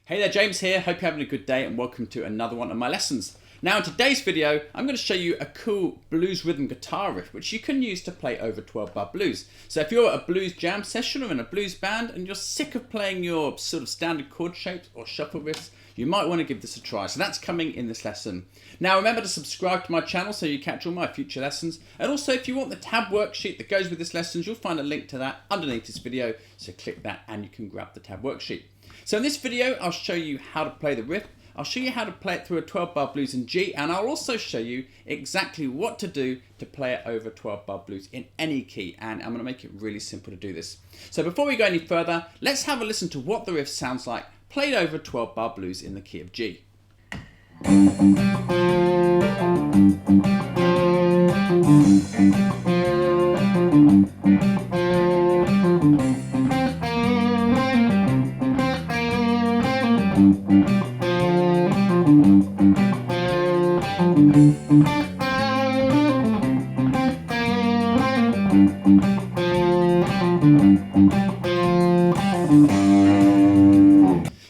Hey there, James here. Hope you're having a good day and welcome to another one of my lessons. Now in today's video, I'm going to show you a cool blues rhythm guitar riff which you can use to play over 12-bar blues. So if you're at a blues jam session or in a blues band and you're sick of playing your sort of standard chord shapes or shuffle riffs, you might want to give this a try. So that's coming in this lesson. Now remember to subscribe to my channel so you catch all my future lessons. And also if you want the tab worksheet that goes with this lessons, you'll find a link to that underneath this video. So click that and you can grab the tab worksheet. So in this video, I'll show you how to play the riff. I'll show you how to play it through a 12-bar blues in G, and I'll also show you exactly what to do to play it over 12-bar blues in any key, and I'm going to make it really simple to do this. So before we go any further, let's have a listen to what the riff sounds like played over 12-bar blues in the key of G.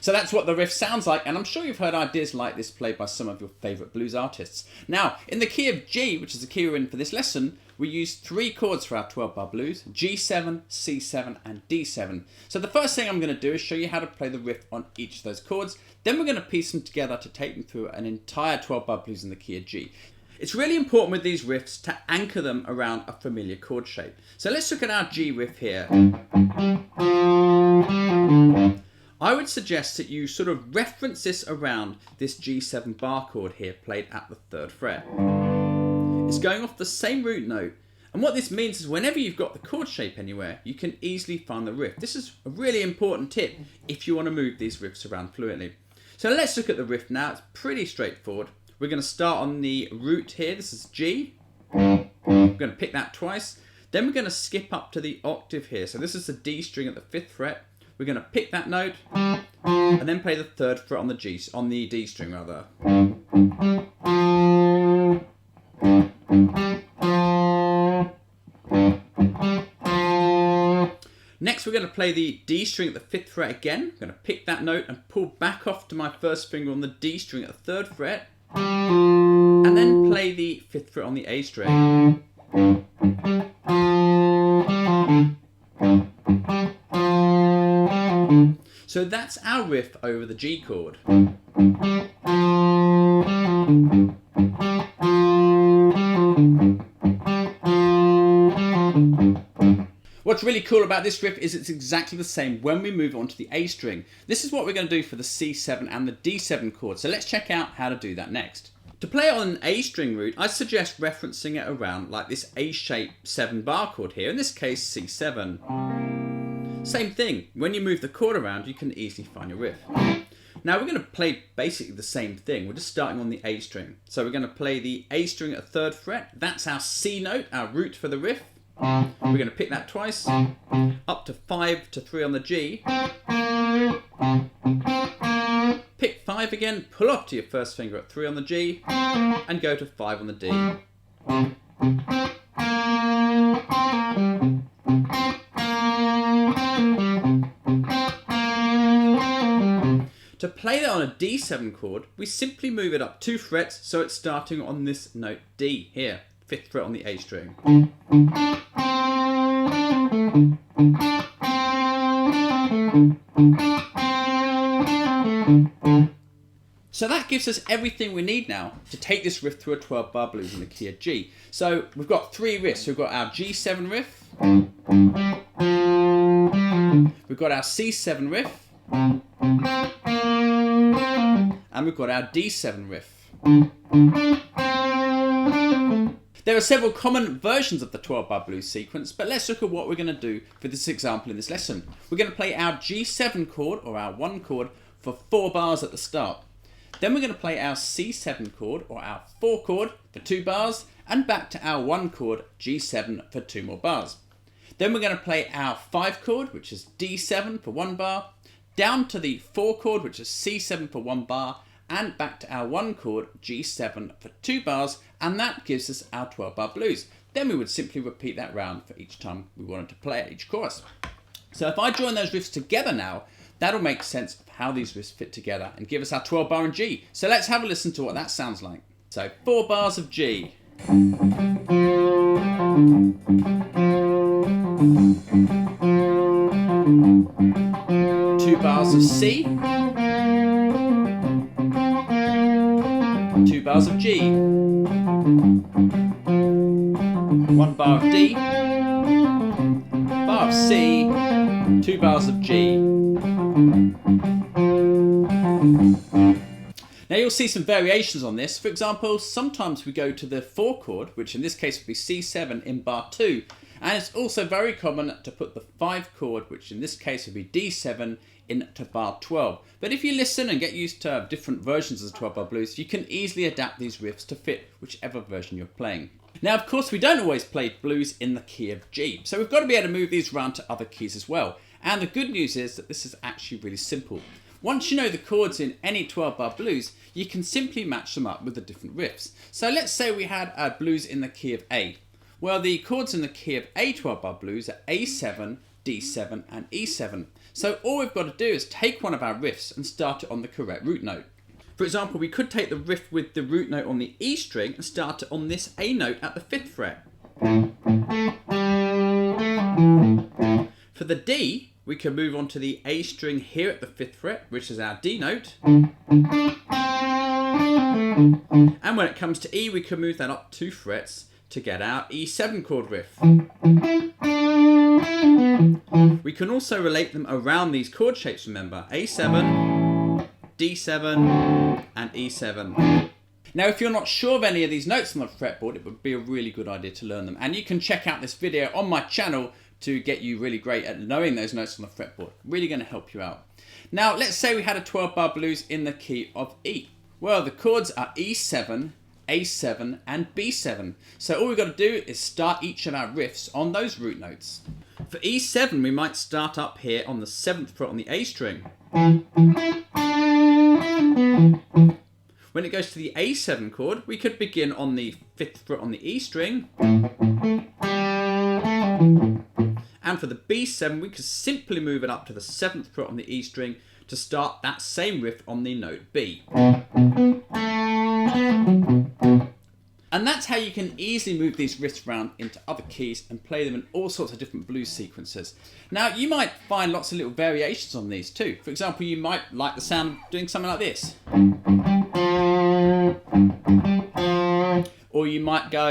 So that's what the riff sounds like, and I'm sure you've heard ideas like this played by some of your favourite blues artists. Now, in the key of G, which is the key we're in for this lesson, we use 3 chords for our 12-bar blues: G7, C7 and D7. So the first thing I'm going to do is show you how to play the riff on each of those chords. Then we're going to piece them together to take them through an entire 12-bar blues in the key of G. It's really important with these riffs to anchor them around a familiar chord shape. So let's look at our G riff here. I would suggest that you sort of reference this around this G7 bar chord here, played at the 3rd fret. It's going off the same root note, and what this means is whenever you've got the chord shape anywhere, you can easily find the riff. This is a really important tip if you want to move these riffs around fluently. So let's look at the riff now. It's pretty straightforward. We're going to start on the root here. This is G. We're going to pick that twice. Then we're going to skip up to the octave here. So this is the D string at the 5th fret. We're going to pick that note and then play the 3rd fret on the D string rather. Next we're going to play the D string at the 5th fret again. I'm going to pick that note and pull back off to my first finger on the D string at the 3rd fret, and then play the 5th fret on the A string. So that's our riff over the G chord. What's really cool about this riff is it's exactly the same when we move on to the A string. This is what we're going to do for the C7 and the D7 chords, so let's check out how to do that next. To play it on an A string root, I suggest referencing it around like this A-shaped 7-bar chord here, in this case C7. Same thing, when you move the chord around you can easily find your riff. Now we're going to play basically the same thing, we're just starting on the A string. So we're going to play the A string at the 3rd fret, that's our C note, our root for the riff. We're going to pick that twice, up to 5 to 3 on the G. Pick 5 again, pull off to your first finger at 3 on the G, and go to 5 on the D. To play that on a D7 chord, we simply move it up 2 frets, so it's starting on this note D here, 5th fret on the A string. So that gives us everything we need now to take this riff through a 12-bar blues in the key of G. So we've got 3 riffs. We've got our G7 riff, we've got our C7 riff, and we've got our D7 riff. There are several common versions of the 12-bar blues sequence, but let's look at what we're going to do for this example in this lesson. We're going to play our G7 chord, or our 1 chord, for 4 bars at the start. Then we're going to play our C7 chord, or our 4 chord, for 2 bars, and back to our 1 chord, G7, for 2 more bars. Then we're going to play our 5 chord, which is D7 for 1 bar, down to the 4 chord, which is C7 for 1 bar, and back to our 1 chord, G7 for 2 bars, and that gives us our 12-bar blues. Then we would simply repeat that round for each time we wanted to play it, each chorus. So if I join those riffs together now, That'll make sense of how these riffs fit together and give us our 12 bar in G. So let's have a listen to what that sounds like. So 4 bars of G. 2 bars of C. 2 bars of G. 1 bar of D. Bar of C. 2 bars of G. Now you'll see some variations on this. For example, sometimes we go to the 4 chord, which in this case would be C7 in bar 2. And it's also very common to put the 5 chord, which in this case would be D7, into bar 12. But if you listen and get used to different versions of the 12 bar blues, you can easily adapt these riffs to fit whichever version you're playing. Now, of course, we don't always play blues in the key of G. So we've got to be able to move these around to other keys as well. And the good news is that this is actually really simple. Once you know the chords in any 12 bar blues, you can simply match them up with the different riffs. So let's say we had a blues in the key of A. Well, the chords in the key of A 12 bar blues are A7, D7 and E7. So all we've got to do is take one of our riffs and start it on the correct root note. For example, we could take the riff with the root note on the E string and start it on this A note at the 5th fret. For the D, we can move on to the A string here at the 5th fret, which is our D note. And when it comes to E, we can move that up 2 frets to get our E7 chord riff. We can also relate them around these chord shapes, remember. A7, D7 and E7. Now, if you're not sure of any of these notes on the fretboard, it would be a really good idea to learn them. And you can check out this video on my channel to get you really great at knowing those notes on the fretboard. Really going to help you out. Now, let's say we had a 12 bar blues in the key of E. Well, the chords are E7, A7 and B7. So all we've got to do is start each of our riffs on those root notes. For E7, we might start up here on the 7th fret on the A string. When it goes to the A7 chord, we could begin on the 5th fret on the E string. And for the B7, we could simply move it up to the 7th fret on the E string to start that same riff on the note B. And that's how you can easily move these riffs around into other keys and play them in all sorts of different blues sequences. Now, you might find lots of little variations on these too. For example, you might like the sound of doing something like this. Or you might go...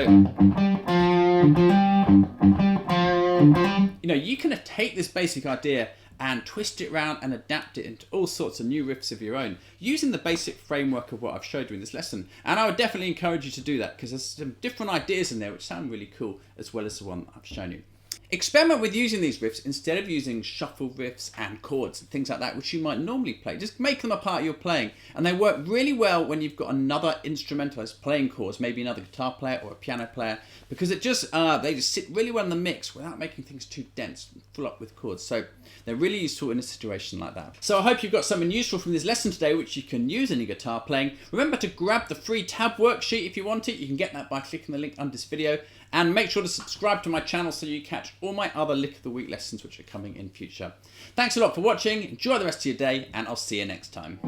You know, you can take this basic idea and twist it around and adapt it into all sorts of new riffs of your own using the basic framework of what I've showed you in this lesson. And I would definitely encourage you to do that because there's some different ideas in there which sound really cool as well as the one I've shown you. Experiment with using these riffs instead of using shuffle riffs and chords and things like that which you might normally play. Just make them a part of your playing, and they work really well when you've got another instrumentalist playing chords, maybe another guitar player or a piano player, because it just they just sit really well in the mix without making things too dense and full up with chords. So they're really useful in a situation like that. So I hope you've got something useful from this lesson today which you can use in your guitar playing. Remember to grab the free tab worksheet if you want it. You can get that by clicking the link under this video. And make sure to subscribe to my channel so you catch all my other Lick of the Week lessons which are coming in future. Thanks a lot for watching, enjoy the rest of your day, and I'll see you next time.